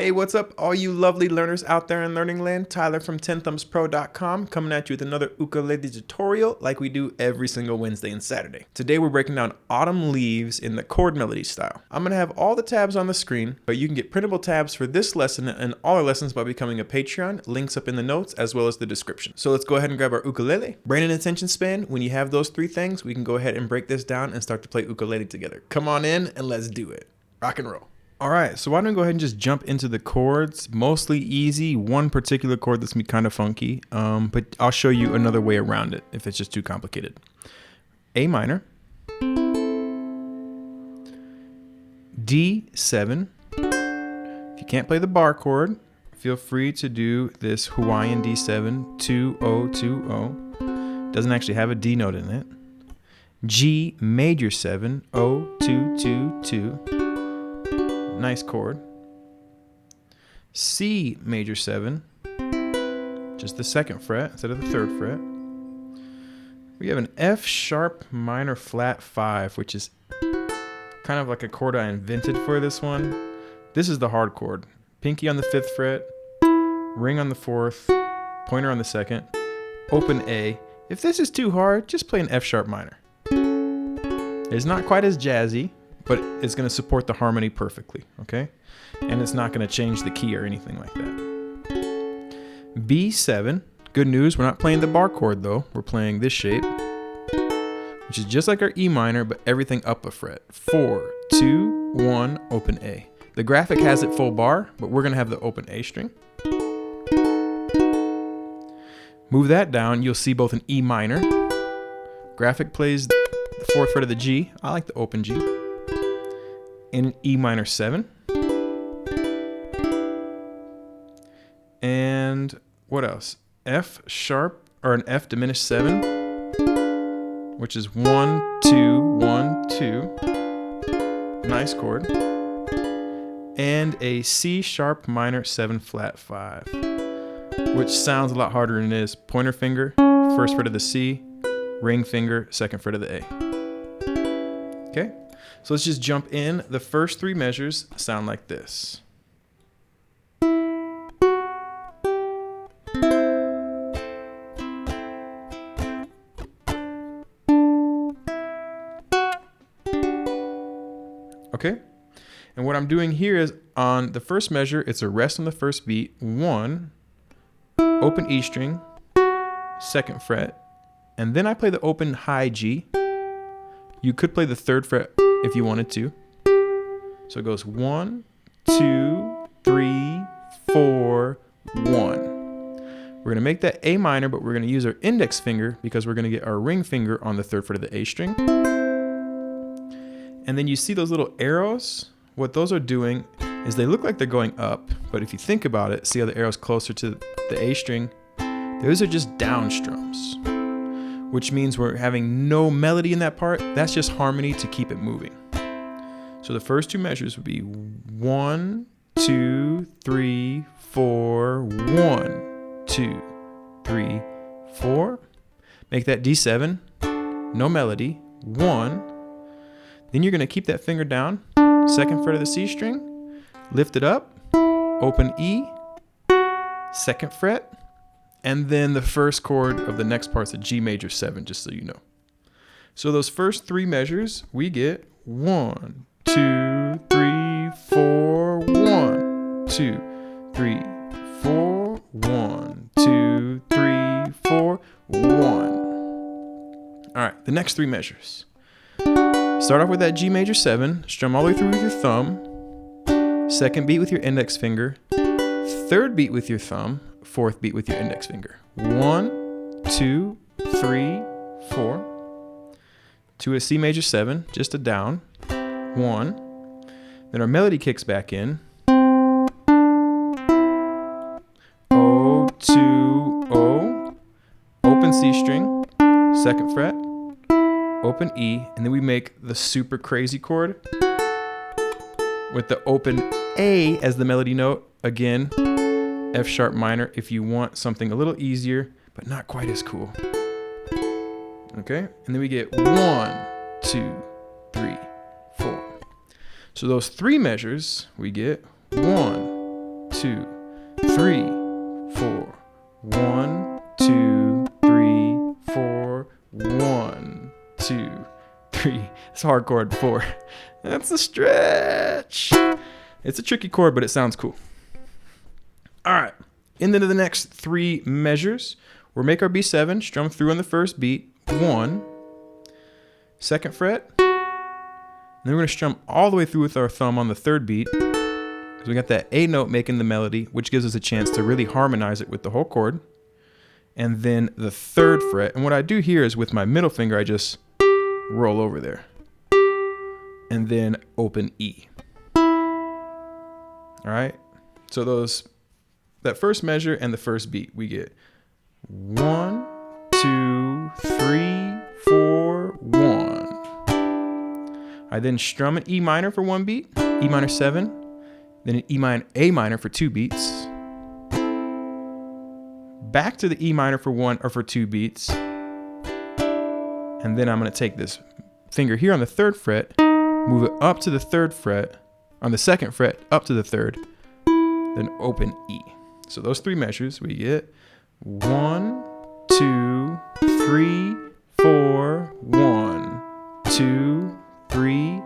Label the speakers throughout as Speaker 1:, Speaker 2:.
Speaker 1: Hey, what's up, all you lovely learners out there in learning land? Tyler from TenthumbsPro.com coming at you with another ukulele tutorial like we do every single Wednesday and Saturday. Today we're breaking down Autumn Leaves in the chord melody style. I'm going to have all the tabs on the screen, but you can get printable tabs for this lesson and all our lessons by becoming a Patreon. Links up in the notes as well as the description. So let's go ahead and grab our ukulele. Brain and attention span. When you have those three things, we can go ahead and break this down and start to play ukulele together. Come on in and let's do it. Rock and roll. All right, so why don't we go ahead and just jump into the chords. Mostly easy, one particular chord that's gonna be kind of funky, but I'll show you another way around it if it's just too complicated. A minor, D7. If you can't play the bar chord, feel free to do this Hawaiian D7, 2-0-2-0. Doesn't actually have a D note in it. G major 7, 0-2-2-2. Nice chord. C major 7, just the second fret instead of the third fret. We have an F sharp minor flat 5, which is kind of like a chord I invented for this one. This is the hard chord. Pinky on the 5th fret, ring on the 4th, pointer on the 2nd, open A. If this is too hard, just play an F sharp minor. It's not quite as jazzy, but it's going to support the harmony perfectly, okay? And it's not going to change the key or anything like that. B7, good news, we're not playing the bar chord though. We're playing this shape, which is just like our E minor, but everything up a fret. 4, 2, 1, open A. The graphic has it full bar, but we're going to have the open A string. Move that down, you'll see both an E minor. Graphic plays the 4th fret of the G. I like the open G. In an E minor 7. And what else? F sharp, or an F diminished 7, which is 1, 2, 1, 2. Nice chord. And a C sharp minor 7 flat 5, which sounds a lot harder than it is. Pointer finger, 1st fret of the C, ring finger, 2nd fret of the A. Okay? So let's just jump in. The first 3 measures sound like this. Okay? And what I'm doing here is on the first measure, it's a rest on the first beat, 1, open E string, 2nd fret, and then I play the open high G. You could play the 3rd fret if you wanted to. So it goes 1, 2, 3, 4, 1. We're going to make that A minor, but we're going to use our index finger because we're going to get our ring finger on the 3rd fret of the A string. And then you see those little arrows? What those are doing is they look like they're going up, but if you think about it, see how the arrow's closer to the A string? Those are just down strums, which means we're having no melody in that part. That's just harmony to keep it moving. So the first 2 measures would be 1, 2, 3, 4, 1, 2, 3, 4. Make that D7, no melody, 1. Then you're gonna keep that finger down, 2nd fret of the C string, lift it up, open E, 2nd fret, and then the first chord of the next part's a G major 7, just so you know. So those first 3 measures, we get 1, 2, 3, 4, 1, 2, 3, 4, 1, 2, 3, 4, 1. All right, the next 3 measures. Start off with that G major 7, strum all the way through with your thumb, 2nd beat with your index finger, 3rd beat with your thumb, 4th beat with your index finger. 1, 2, 3, 4. To a C major 7, just a down. 1. Then our melody kicks back in. 0, 2, 0. Open C string, 2nd fret, open E, and then we make the super crazy chord with the open A as the melody note. Again, F sharp minor if you want something a little easier, but not quite as cool. Okay, and then we get 1, 2, 3, 4. So those 3 measures, we get 1, 2, 3, 4. 1, 2, 3, 4. 1, 2, 3. It's a hard chord. 4. That's a stretch. It's a tricky chord, but it sounds cool. All right. Into the next 3 measures. We'll make our B7, strum through on the first beat. 1, 2nd fret. And then we're going to strum all the way through with our thumb on the 3rd beat. Because we got that A note making the melody, which gives us a chance to really harmonize it with the whole chord. And then the 3rd fret. And what I do here is with my middle finger, I just roll over there. And then open E. All right. So that first measure and the first beat, we get 1, 2, 3, 4, 1. I then strum an E minor for 1 beat, E minor 7, then an A minor for 2 beats. Back to the E minor for 2 beats. And then I'm going to take this finger here on the 3rd fret, move it up to the 3rd fret, on the 2nd fret, up to the 3rd, then open E. So those 3 measures, we get 1, 2, 3, 4, 1, 2, 3,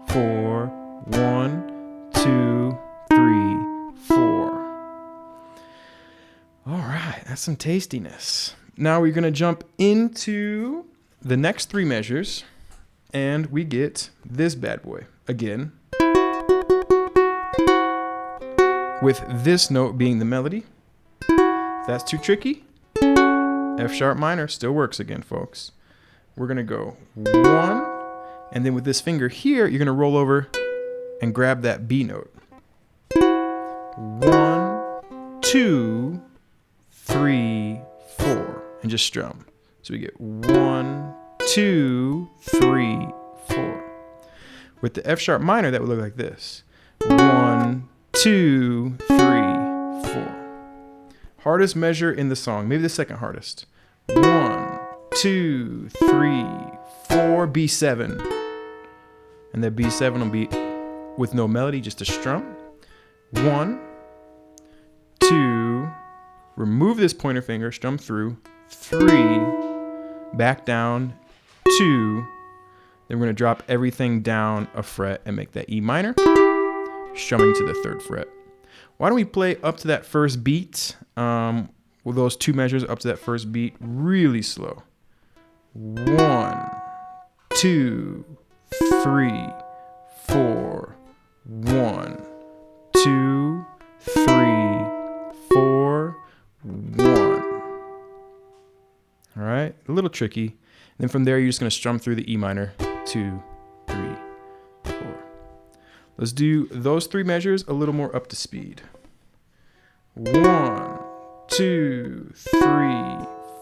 Speaker 1: 4, 1, 2, 3, 4. All right, that's some tastiness. Now we're going to jump into the next 3 measures, and we get this bad boy again, with this note being the melody. If that's too tricky, F sharp minor still works again, folks. We're going to go 1, and then with this finger here, you're going to roll over and grab that B note. 1, 2, 3, 4, and just strum. So we get 1, 2, 3, 4. With the F sharp minor, that would look like this. 1, 2, 3, 4. Hardest measure in the song, maybe the second hardest. 1, 2, 3, 4, B7. And the B7 will be with no melody, just a strum. 1, 2, remove this pointer finger, strum through. 3, back down. 2, then we're going to drop everything down a fret and make that E minor, strumming to the 3rd fret. Why don't we play up to that first beat, with those 2 measures up to that first beat really slow. 1, 2, 3, 4, 1, 2, 3, 4, 1. All right, a little tricky. And then from there, you're just going to strum through the E minor. 2, 3, 4. Let's do those 3 measures a little more up to speed. 1, 2, 3,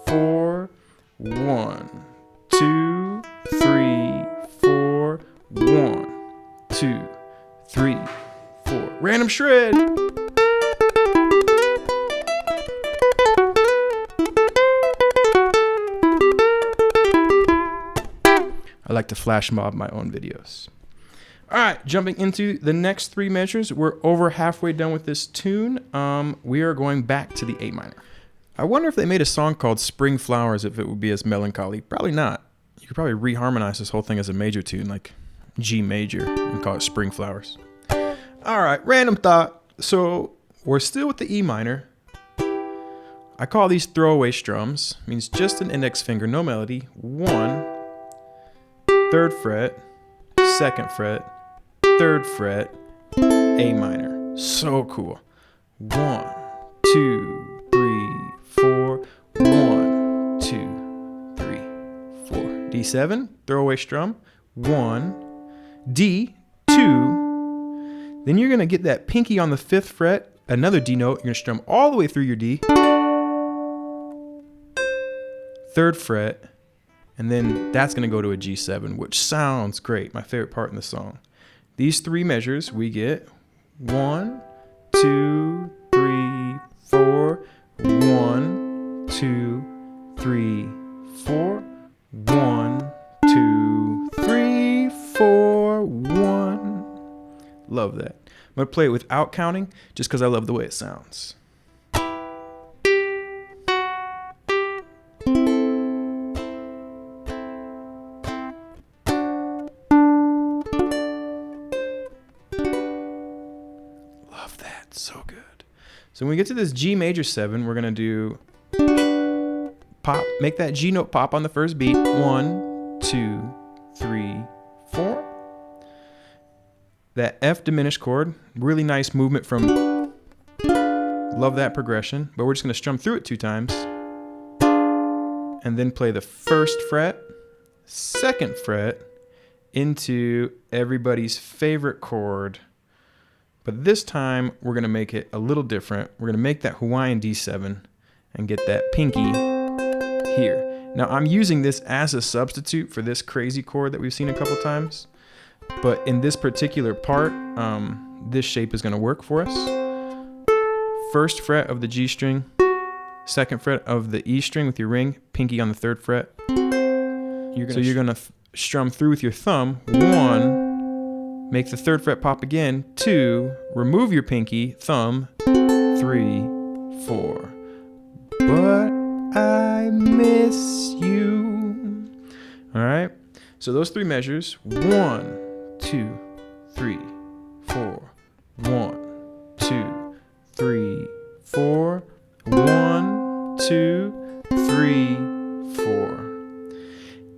Speaker 1: 4, 1, 2, 3, 4, 1, 2, 3, 4. Random shred. I like to flash mob my own videos. All right, jumping into the next 3 measures. We're over halfway done with this tune. We are going back to the A minor. I wonder if they made a song called Spring Flowers, if it would be as melancholy. Probably not. You could probably reharmonize this whole thing as a major tune, like G major, and call it Spring Flowers. All right, random thought. So we're still with the E minor. I call these throwaway strums. Means just an index finger, no melody. 1, 3rd fret, 2nd fret, 3rd fret, A minor. So cool. 1, 2, 3, 4. 1, 2, 3, 4. D7, throwaway strum. 1, D, 2. Then you're going to get that pinky on the 5th fret, another D note. You're going to strum all the way through your D. 3rd fret. And then that's going to go to a G7, which sounds great. My favorite part in the song. These 3 measures, we get 1, 2, 3, 4. 1, 2, 3, 4. 1, 2, 3, 4. 1. Love that. I'm going to play it without counting just because I love the way it sounds. Love that. So good. So when we get to this G major 7, we're going to do pop, make that G note pop on the first beat. 1, 2, 3, 4. That F diminished chord, really nice movement from, love that progression, but we're just going to strum through it 2 times and then play the 1st fret, 2nd fret into everybody's favorite chord. But this time we're going to make it a little different. We're going to make that Hawaiian D7 and get that pinky here. Now I'm using this as a substitute for this crazy chord that we've seen a couple times. But in this particular part, this shape is going to work for us. 1st fret of the G string, 2nd fret of the E string with your ring, pinky on the 3rd fret. So you're going to strum through with your thumb. 1, make the 3rd fret pop again. 2, remove your pinky, thumb. 3, 4. But I miss you. All right. So those 3 measures. 1, 2, 3, 4. 1, 2, 3, 4. 1, 2, 3, 4.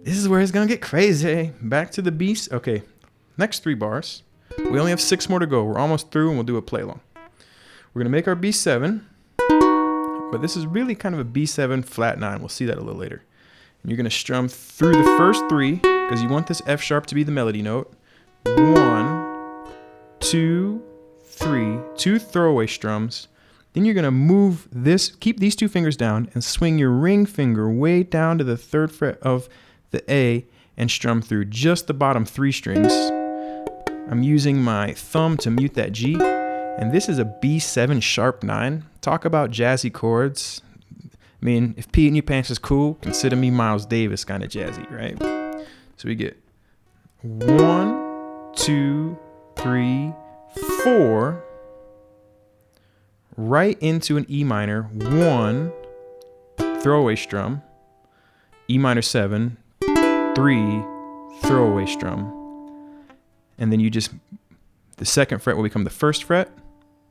Speaker 1: This is where it's gonna get crazy. Back to the beast. Okay, next 3 bars. We only have 6 more to go. We're almost through, and we'll do a play along. We're gonna make our B7, but this is really kind of a B7 flat 9. We'll see that a little later. And you're gonna strum through the first 3 because you want this F sharp to be the melody note. 1, 2, 3. 2 throwaway strums. Then you're gonna move this, keep these 2 fingers down and swing your ring finger way down to the 3rd fret of the A and strum through just the bottom 3 strings. I'm using my thumb to mute that G, and this is a B7 sharp 9. Talk about jazzy chords. I mean, if Pete in Your Pants is cool, consider me Miles Davis kind of jazzy, right? So we get 1, 2, 3, 4, right into an E minor, 1, throwaway strum, E minor 7, 3, throwaway strum, and then you just, the 2nd fret will become the 1st fret,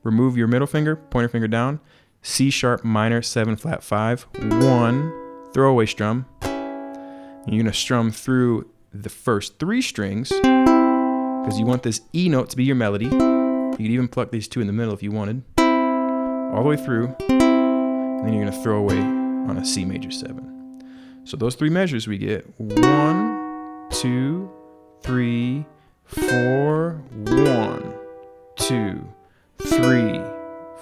Speaker 1: remove your middle finger, pointer finger down, C sharp minor 7 flat 5, 1, throwaway strum, and you're gonna strum through the first 3 strings because you want this E note to be your melody. You could even pluck these 2 in the middle if you wanted, all the way through, and then you're gonna throw away on a C major 7. So those 3 measures we get 1, 2, 3, 4, 1, 2, 3,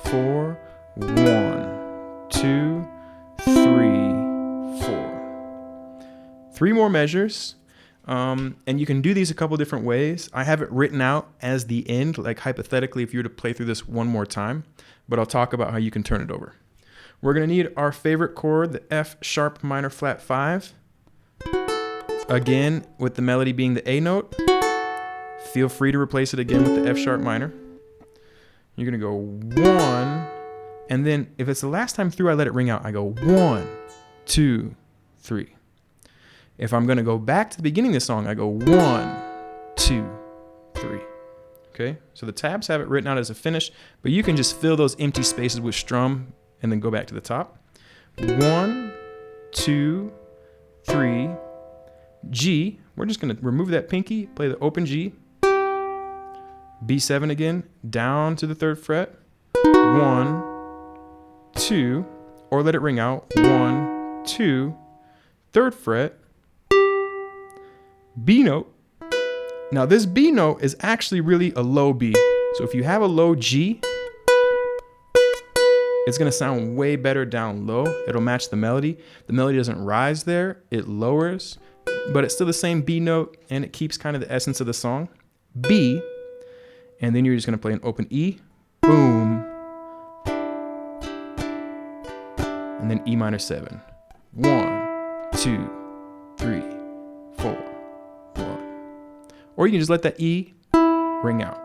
Speaker 1: 4, 1, 2, 3, 4. 3 more measures. And you can do these a couple different ways. I have it written out as the end, like hypothetically if you were to play through this one more time, but I'll talk about how you can turn it over. We're going to need our favorite chord, the F sharp minor flat 5. Again, with the melody being the A note. Feel free to replace it again with the F sharp minor. You're going to go 1, and then if it's the last time through I let it ring out, I go 1, 2, 3. If I'm going to go back to the beginning of the song, I go 1, 2, 3. Okay, so the tabs have it written out as a finish, but you can just fill those empty spaces with strum and then go back to the top. 1, 2, 3, G. We're just going to remove that pinky, play the open G. B7 again, down to the 3rd fret. 1, 2, or let it ring out. 1, 2, 3rd fret. B note. Now this B note is actually really a low B. So if you have a low G, it's gonna sound way better down low. It'll match the melody. The melody doesn't rise there, it lowers, but it's still the same B note and it keeps kind of the essence of the song. B, and then you're just gonna play an open E, boom, and then E minor 7. 1, 2, 3, 4, 1. Or you can just let that E ring out.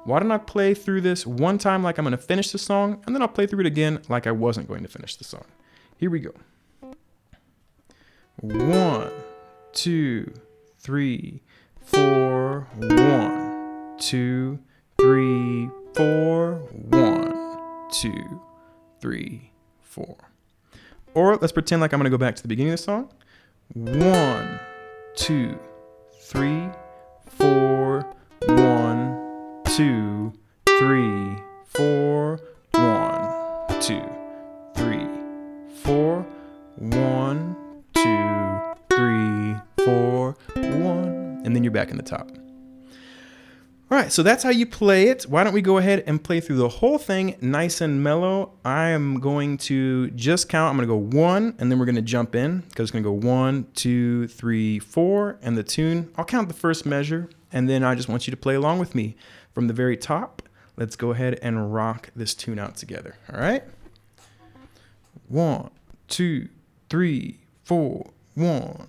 Speaker 1: Why don't I play through this one time like I'm going to finish the song, and then I'll play through it again like I wasn't going to finish the song. Here we go. 1, 2, 3, 4. 1, 2, 3, 4. 1, 2, 3, 4. Or let's pretend like I'm going to go back to the beginning of the song. 1, 2, 3, 4. 1, 2, 3, 4. 1, 2, 3, 4. 1, 2, 3, 4. 1. And then you're back in the top. All right, so that's how you play it. Why don't we go ahead and play through the whole thing nice and mellow. I am going to just count. I'm going to go 1, and then we're going to jump in because it's going to go 1, 2, 3, 4, and the tune. I'll count the first measure, and then I just want you to play along with me from the very top. Let's go ahead and rock this tune out together. All right? 1, 2, 3, 4. 1.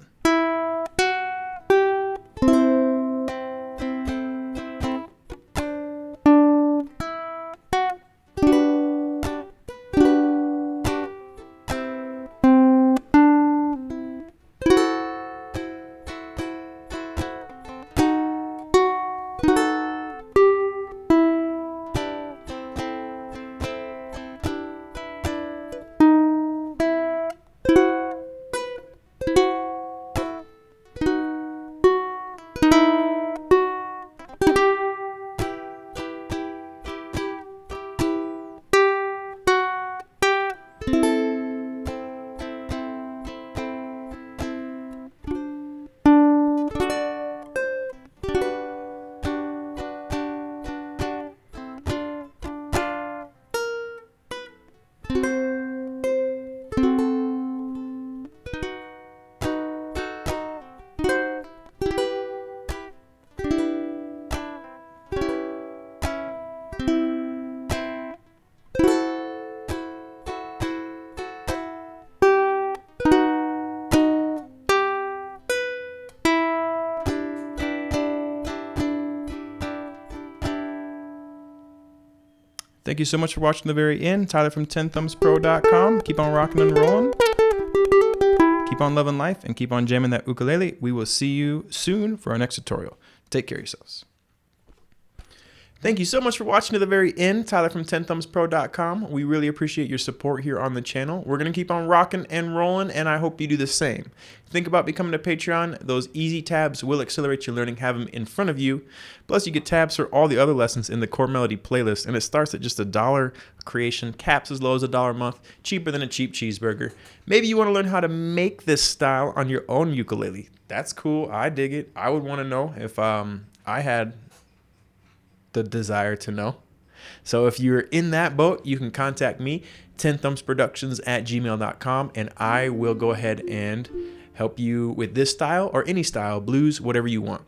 Speaker 1: Thank you so much for watching the very end. Tyler from TenthumbsPro.com. Keep on rocking and rolling. Keep on loving life and keep on jamming that ukulele. We will see you soon for our next tutorial. Take care of yourselves. Thank you so much for watching to the very end. Tyler from TenthumbsPro.com. We really appreciate your support here on the channel. We're going to keep on rocking and rolling, and I hope you do the same. Think about becoming a Patreon. Those easy tabs will accelerate your learning. Have them in front of you. Plus, you get tabs for all the other lessons in the Chord Melody playlist, and it starts at just $1 creation, caps as low as $1 a month, cheaper than a cheap cheeseburger. Maybe you want to learn how to make this style on your own ukulele. That's cool. I dig it. I would want to know if I had the desire to know. So if you're in that boat, you can contact me, tenthumbsproductions@gmail.com, and I will go ahead and help you with this style or any style, blues, whatever you want.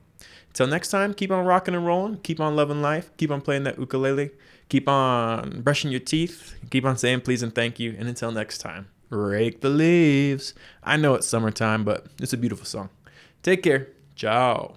Speaker 1: Until next time, keep on rocking and rolling, keep on loving life, keep on playing that ukulele, keep on brushing your teeth, keep on saying please and thank you, and until next time, rake the leaves. I know it's summertime, but it's a beautiful song. Take care. Ciao.